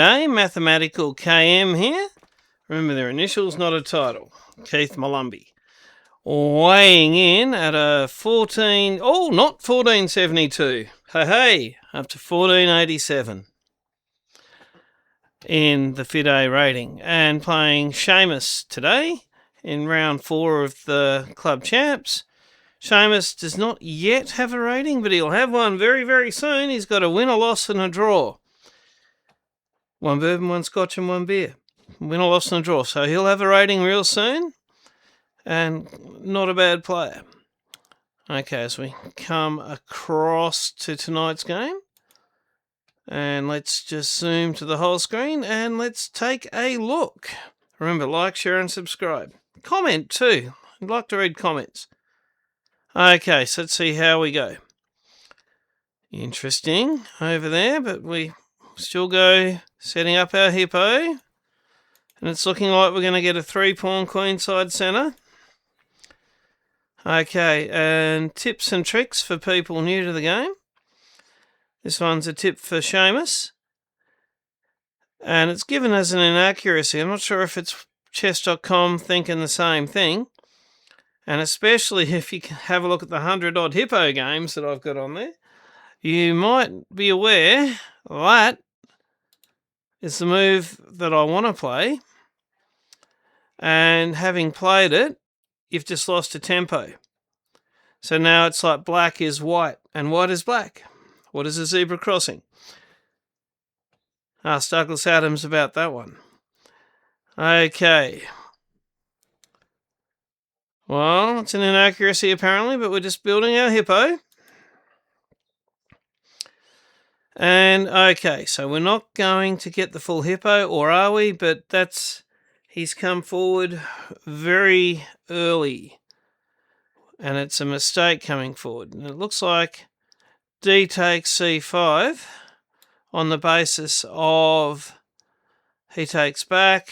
Hey, Mathematical KM here. Remember their initials, not a title. Keith Malumbi. Weighing in at a 1472. Hey, up to 1487 in the FIDE rating. And playing Seamus today in round 4 of the Club Champs. Seamus does not yet have a rating, but he'll have one very, very soon. He's got a win, a loss, and a draw. 1 bourbon, 1 scotch, and 1 beer. Win, a loss, and a draw. So he'll have a rating real soon. And not a bad player. Okay, as we come across to tonight's game. And let's just zoom to the whole screen and let's take a look. Remember, like, share, and subscribe. Comment too. I'd like to read comments. Okay, so let's see how we go. Interesting over there, but we still go setting up our Hippo. And it's looking like we're going to get a 3-pawn queenside centre. Okay, and tips and tricks for people new to the game. This one's a tip for Seamus. And it's given as an inaccuracy. I'm not sure if it's chess.com thinking the same thing. And especially if you have a look at the 100-odd Hippo games that I've got on there, you might be aware that is the move that I want to play. And having played it, you've just lost a tempo. So now it's like black is white and white is black. What is a zebra crossing? Ask Douglas Adams about that one. Okay. Well, it's an inaccuracy apparently, but we're just building our Hippo. And okay, so we're not going to get the full Hippo, or are we? But he's come forward very early. And it's a mistake coming forward. And it looks like D takes C5 on the basis of he takes back,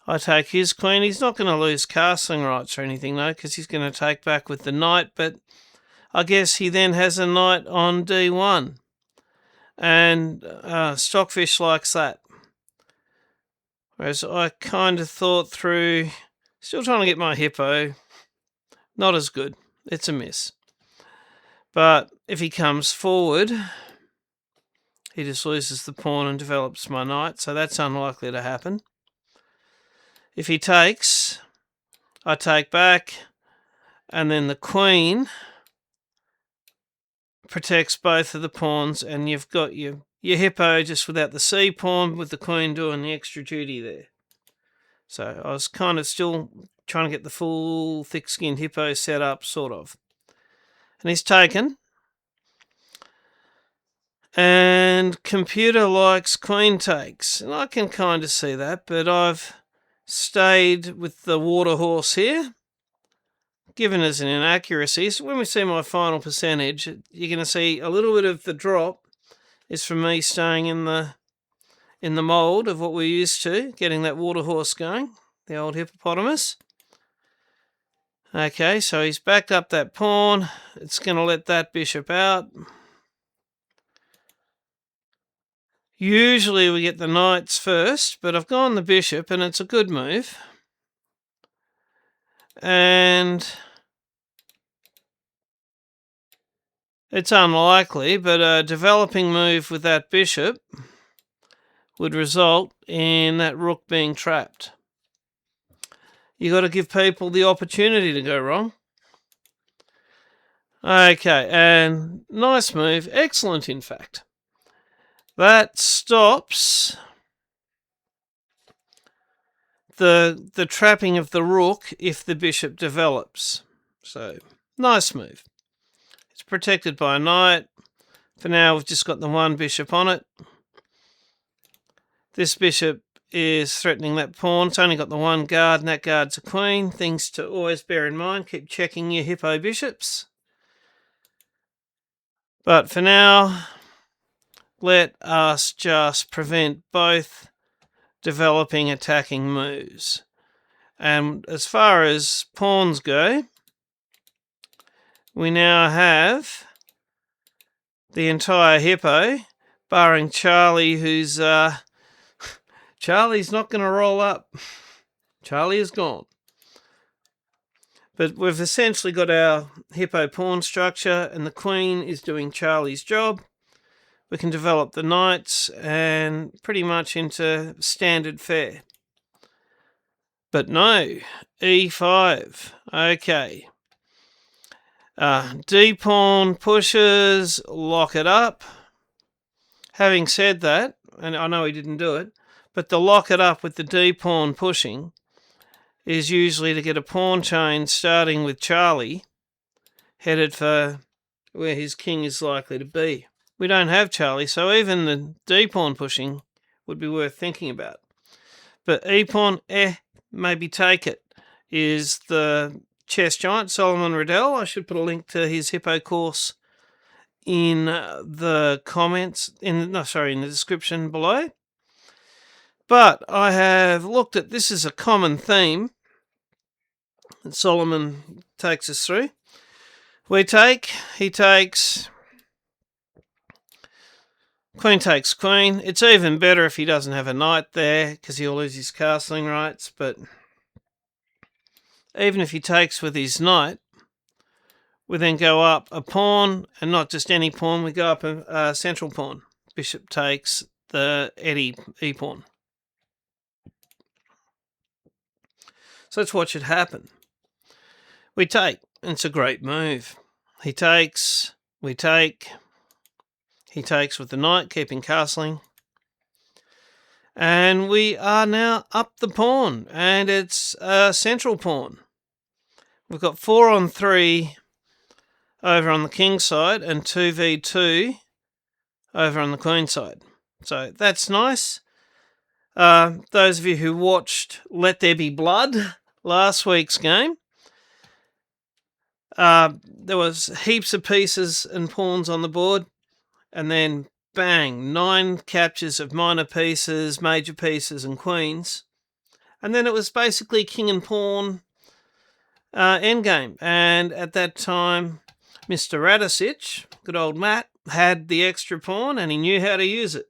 I take his queen. He's not going to lose castling rights or anything though, because he's going to take back with the knight, but I guess he then has a knight on D1. And Stockfish likes that. Whereas I kind of thought through, still trying to get my Hippo. Not as good. It's a miss. But if he comes forward, he just loses the pawn and develops my knight, so that's unlikely to happen. If he takes, I take back, and then the queen protects both of the pawns, and you've got your Hippo just without the C pawn, with the queen doing the extra duty there. So I was kind of still trying to get the full thick-skinned Hippo set up, sort of. And he's taken. And computer likes queen takes. And I can kind of see that, but I've stayed with the water horse here, given as an inaccuracy. So when we see my final percentage, you're going to see a little bit of the drop is from me staying in the mould of what we're used to, getting that water horse going, the old hippopotamus. Okay, so he's backed up that pawn. It's going to let that bishop out. Usually we get the knights first, but I've gone the bishop, and it's a good move. And it's unlikely, but a developing move with that bishop would result in that rook being trapped. You got to give people the opportunity to go wrong. Okay, and nice move. Excellent, in fact. That stops the trapping of the rook if the bishop develops. So, nice move. It's protected by a knight. For now, we've just got the one bishop on it. This bishop is threatening that pawn. It's only got the one guard, and that guard's a queen. Things to always bear in mind. Keep checking your Hippo bishops. But for now, let us just prevent both developing attacking moves. And as far as pawns go, we now have the entire Hippo, barring Charlie, who's Charlie's not going to roll up. Charlie is gone. But we've essentially got our hippo pawn structure, and the queen is doing Charlie's job. We can develop the knights and pretty much into standard fare. But no, e5. Okay. D-pawn pushes, lock it up. Having said that, and I know he didn't do it, but the lock it up with the D-pawn pushing is usually to get a pawn chain starting with Charlie, headed for where his king is likely to be. We don't have Charlie, so even the D-pawn pushing would be worth thinking about. But E-pawn, maybe take it, is the chess giant Solomon Riddell. I should put a link to his Hippo course in the comments, in the description below. But I have looked at, this is a common theme that Solomon takes us through. We take, he takes, queen takes queen. It's even better if he doesn't have a knight there, because he'll lose his castling rights. But even if he takes with his knight, we then go up a pawn, and not just any pawn, we go up a central pawn. Bishop takes the e-pawn. So that's what should happen. We take. It's a great move. He takes, we take. He takes with the knight, keeping castling. And we are now up the pawn, and it's a central pawn. We've got 4-on-3 over on the king side and 2v2 over on the queen side. So that's nice. Those of you who watched Let There Be Blood, last week's game, there was heaps of pieces and pawns on the board, and then bang, 9 captures of minor pieces, major pieces, and queens. And then it was basically king and pawn endgame. And at that time, Mr. Radicic, good old Matt, had the extra pawn and he knew how to use it.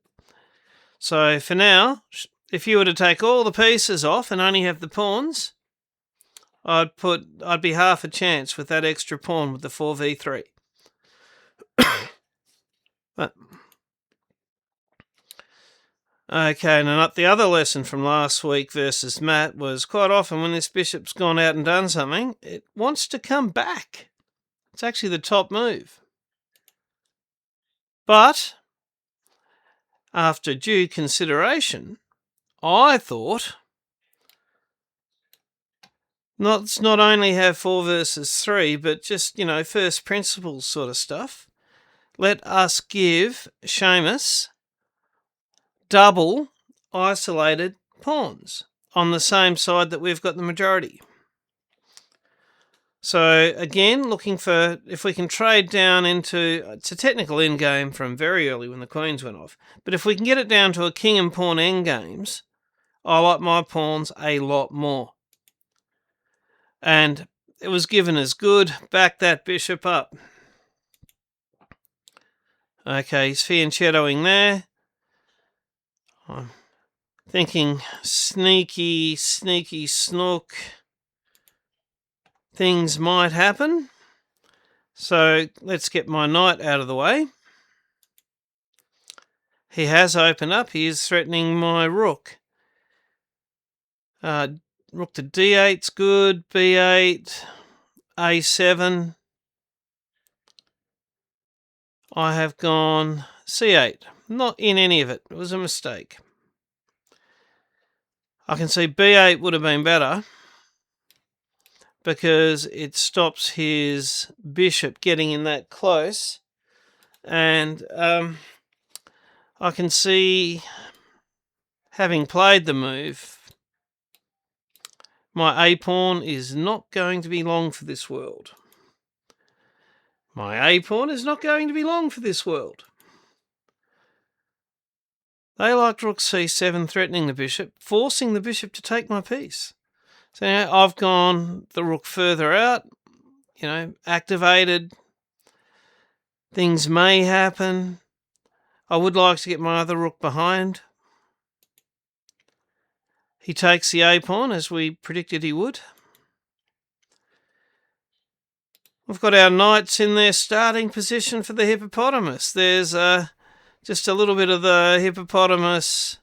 So for now, if you were to take all the pieces off and only have the pawns, I'd be half a chance with that extra pawn with the 4v3. But okay, and the other lesson from last week versus Matt was quite often when this bishop's gone out and done something, it wants to come back. It's actually the top move. But after due consideration, I thought, let's not only have 4 versus 3, but just, first principles sort of stuff. Let us give Seamus double isolated pawns on the same side that we've got the majority. So again, looking for if we can trade down into, it's a technical endgame from very early when the queens went off, but if we can get it down to a king and pawn endgames, I like my pawns a lot more. And it was given as good. Back that bishop up. Okay, he's fianchettoing there. I'm thinking sneaky snook. Things might happen. So let's get my knight out of the way. He has opened up. He is threatening my rook. Rook to d8's good. b8. a7. I have gone c8. Not in any of it. It was a mistake. I can see b8 would have been better because it stops his bishop getting in that close. And I can see, having played the move, my a-pawn is not going to be long for this world. My a-pawn is not going to be long for this world. They liked rook c7, threatening the bishop, forcing the bishop to take my piece. So now I've gone the rook further out, activated. Things may happen. I would like to get my other rook behind. He takes the A pawn, as we predicted he would. We've got our knights in their starting position for the hippopotamus. There's just a little bit of the hippopotamus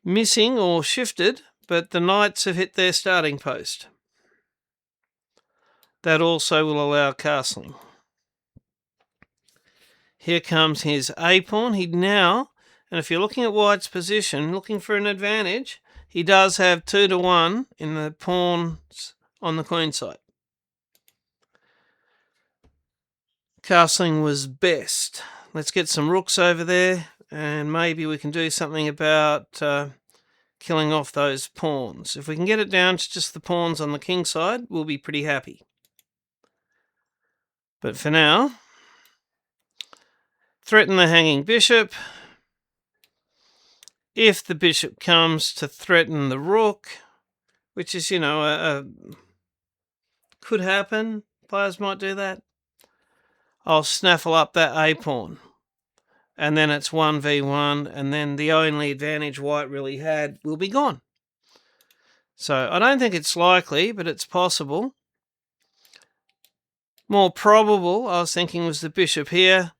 missing or shifted, but the knights have hit their starting post. That also will allow castling. Here comes his A pawn. He now, and if you're looking at white's position, looking for an advantage, he does have 2-1 in the pawns on the queen side. Castling was best. Let's get some rooks over there, and maybe we can do something about killing off those pawns. If we can get it down to just the pawns on the king side, we'll be pretty happy. But for now, threaten the hanging bishop. If the bishop comes to threaten the rook, which is, could happen, players might do that, I'll snaffle up that A pawn. And then it's 1v1, and then the only advantage white really had will be gone. So I don't think it's likely, but it's possible. More probable, I was thinking, was the bishop here,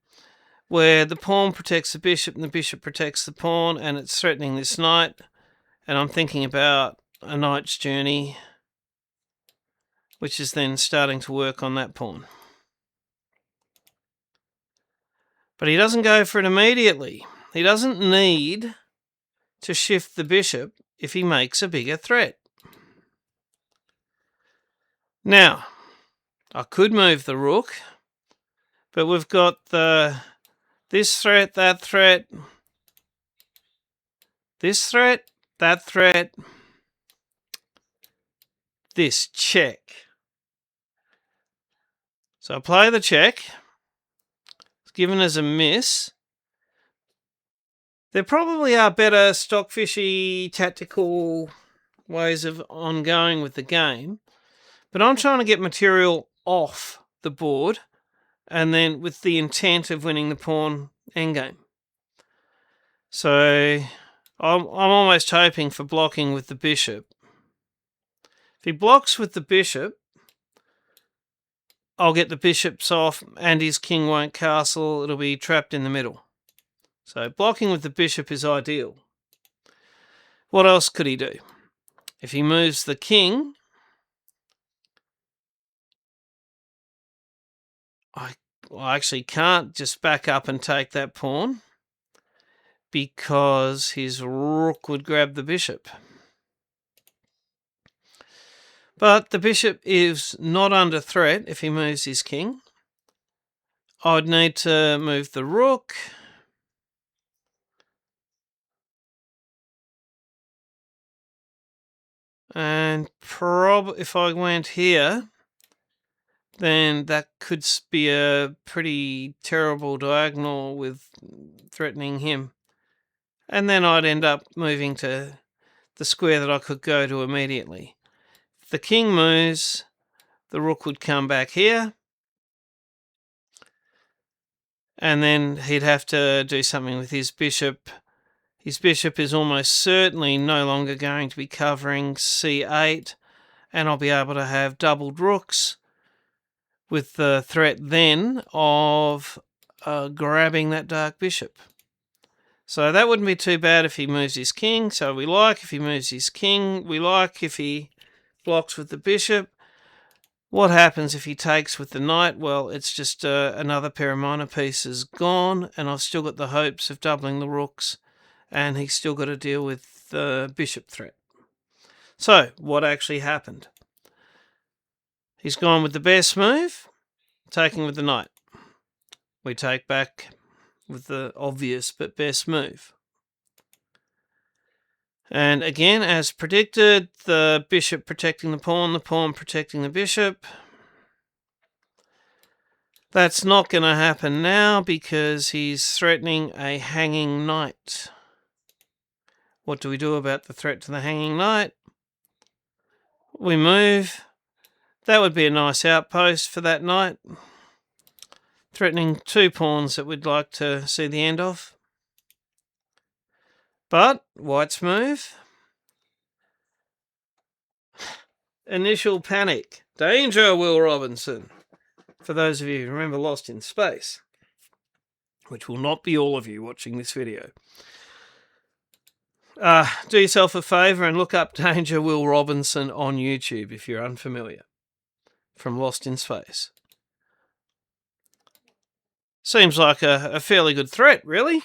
where the pawn protects the bishop and the bishop protects the pawn, and it's threatening this knight. And I'm thinking about a knight's journey, which is then starting to work on that pawn. But he doesn't go for it immediately. He doesn't need to shift the bishop if he makes a bigger threat. Now, I could move the rook, but we've got this threat, that threat, this threat, that threat, this check. So I play the check. It's given as a miss. There probably are better stockfishy tactical ways of ongoing with the game, but I'm trying to get material off the board, and then with the intent of winning the pawn endgame. So I'm almost hoping for blocking with the bishop. If he blocks with the bishop, I'll get the bishops off and his king won't castle. It'll be trapped in the middle. So blocking with the bishop is ideal. What else could he do? If he moves the king, I actually can't just back up and take that pawn because his rook would grab the bishop. But the bishop is not under threat if he moves his king. I'd need to move the rook. And if I went here, then that could be a pretty terrible diagonal with threatening him. And then I'd end up moving to the square that I could go to immediately. If the king moves, the rook would come back here. And then he'd have to do something with his bishop. His bishop is almost certainly no longer going to be covering c8, and I'll be able to have doubled rooks with the threat then of grabbing that dark bishop. So that wouldn't be too bad if he moves his king. So we like if he moves his king. We like if he blocks with the bishop. What happens if he takes with the knight? Well, it's just another pair of minor pieces gone, and I've still got the hopes of doubling the rooks, and he's still got to deal with the bishop threat. So, what actually happened? He's gone with the best move, taking with the knight. We take back with the obvious but best move. And again, as predicted, the bishop protecting the pawn protecting the bishop. That's not going to happen now because he's threatening a hanging knight. What do we do about the threat to the hanging knight? We move. That would be a nice outpost for that knight, threatening two pawns that we'd like to see the end of. But white's move, initial panic. Danger, Will Robinson. For those of you who remember Lost in Space, which will not be all of you watching this video. Do yourself a favour and look up Danger, Will Robinson on YouTube if you're unfamiliar. From Lost in Space. Seems like a fairly good threat, really.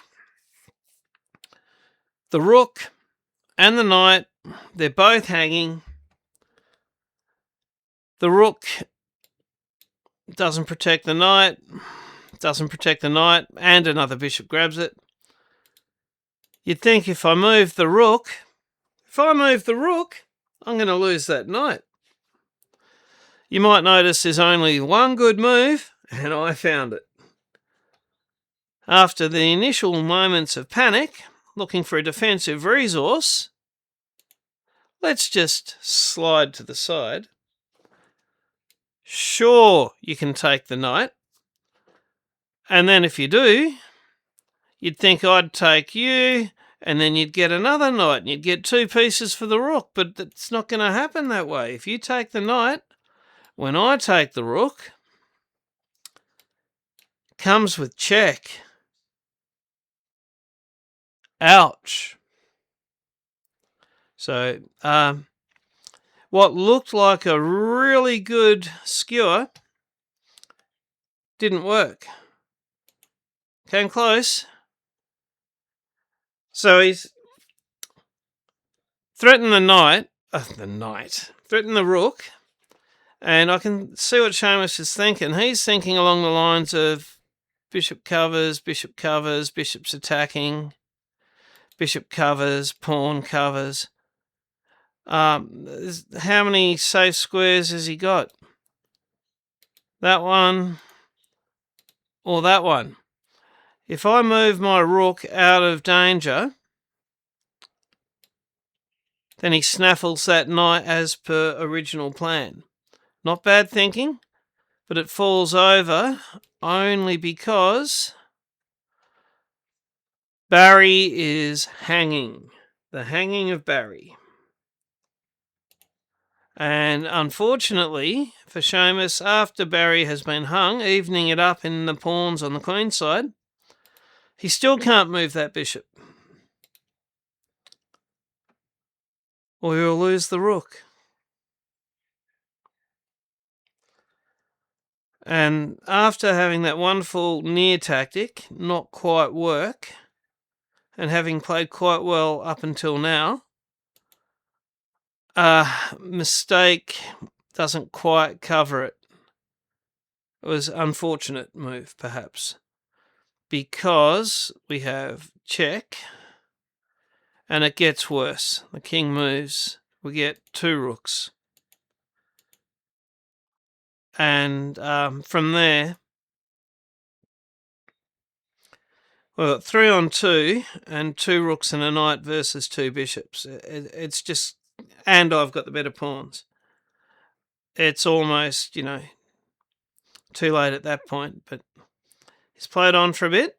The rook and the knight, they're both hanging. The rook doesn't protect the knight, and another bishop grabs it. You'd think if I move the rook, I'm going to lose that knight. You might notice there's only one good move, and I found it. After the initial moments of panic, looking for a defensive resource, let's just slide to the side. Sure, you can take the knight. And then if you do, you'd think I'd take you, and then you'd get another knight, and you'd get 2 pieces for the rook, but it's not going to happen that way. If you take the knight, when I take the rook, comes with check. Ouch. So, what looked like a really good skewer didn't work. Came close. So he's threatened threatened the rook, and I can see what Seamus is thinking. He's thinking along the lines of bishop covers, bishop's attacking, bishop covers, pawn covers. How many safe squares has he got? That one or that one. If I move my rook out of danger, then he snaffles that knight as per original plan. Not bad thinking, but it falls over only because Barry is hanging. The hanging of Barry. And unfortunately for Seamus, after Barry has been hung, evening it up in the pawns on the queen side, he still can't move that bishop. Or he'll lose the rook. And after having that wonderful near tactic not quite work, and having played quite well up until now, mistake doesn't quite cover it. It was an unfortunate move, perhaps, because we have check, and it gets worse. The king moves, we get 2 rooks. And from there, we've got 3 on 2, and 2 rooks and a knight versus 2 bishops. It's just, and I've got the better pawns. It's almost, too late at that point, but he's played on for a bit,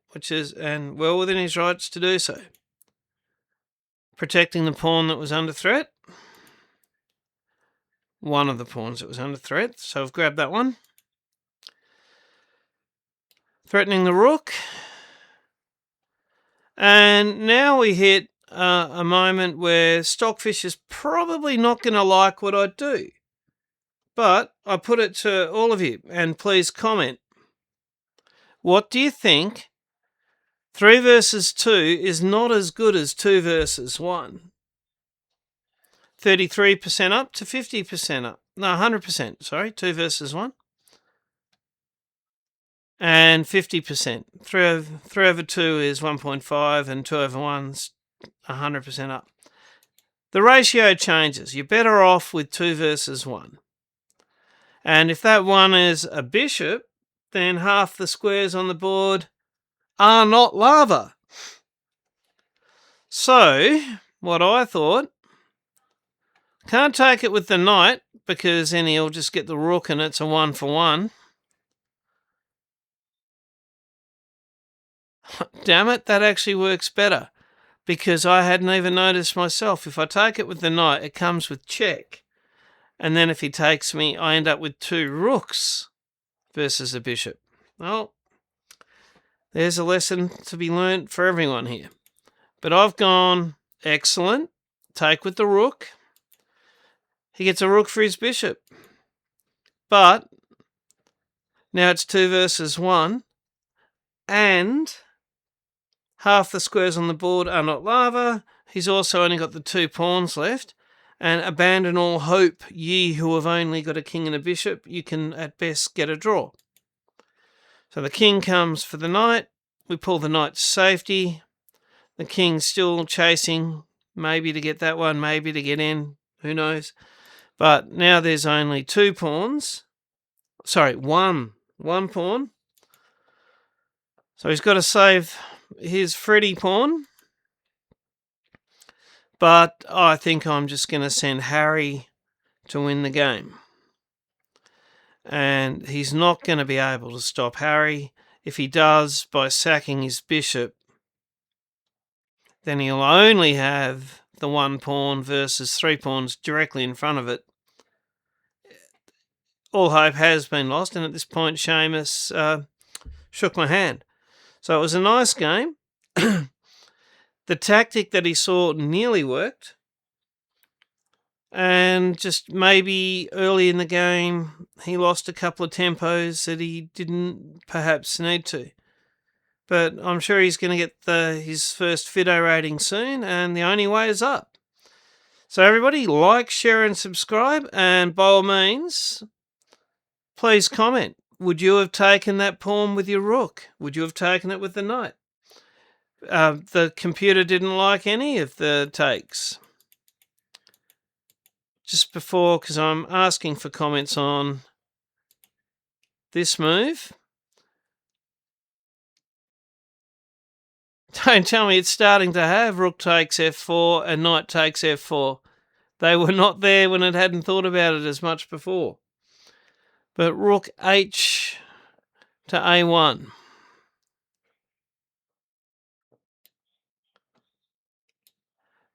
and well within his rights to do so. Protecting the pawn that was under threat. One of the pawns that was under threat, so I've grabbed that one. Threatening the rook. And now we hit a moment where Stockfish is probably not going to like what I do. But I put it to all of you, and please comment. What do you think 3 versus 2 is not as good as 2 versus 1? 33% up to 50% up. No, 100%, sorry, 2 versus 1. And 50%. 3 over 2 is 1.5, and 2 over 1's 100% up. The ratio changes. You're better off with 2 versus 1. And if that one is a bishop, then half the squares on the board are not lava. So, what I thought, can't take it with the knight, because then he'll just get the rook and it's a 1-for-1. Damn it, that actually works better, because I hadn't even noticed myself. If I take it with the knight, it comes with check. And then if he takes me, I end up with 2 rooks versus a bishop. Well, there's a lesson to be learnt for everyone here. But I've gone, excellent, take with the rook. He gets a rook for his bishop. But now it's 2 versus 1, and half the squares on the board are not lava. He's also only got the 2 pawns left. And abandon all hope, ye who have only got a king and a bishop. You can at best get a draw. So the king comes for the knight. We pull the knight to safety. The king's still chasing, maybe to get that one, maybe to get in. Who knows? But now there's only 2 pawns. Sorry, one pawn. So he's got to save his Freddy pawn. But I think I'm just going to send Harry to win the game. And he's not going to be able to stop Harry. If he does, by sacking his bishop, then he'll only have the 1 pawn versus 3 pawns directly in front of it. All hope has been lost, and at this point Seamus shook my hand. So it was a nice game. The tactic that he saw nearly worked, and just maybe early in the game he lost a couple of tempos that he didn't perhaps need to. But I'm sure he's going to get his first FIDO rating soon, and the only way is up. So everybody, like, share and subscribe, and by all means, please comment. Would you have taken that pawn with your rook? Would you have taken it with the knight? The computer didn't like any of the takes. Just before, because I'm asking for comments on this move. Don't tell me it's starting to have rook takes f4 and knight takes f4. They were not there when it hadn't thought about it as much before. But rook h to a1.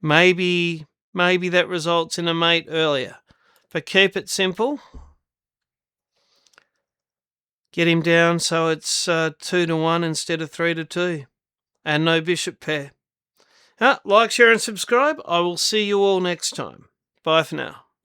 Maybe that results in a mate earlier. But keep it simple. Get him down so it's 2-1 instead of 3-2. And no bishop pair. Like, share and subscribe. I will see you all next time. Bye for now.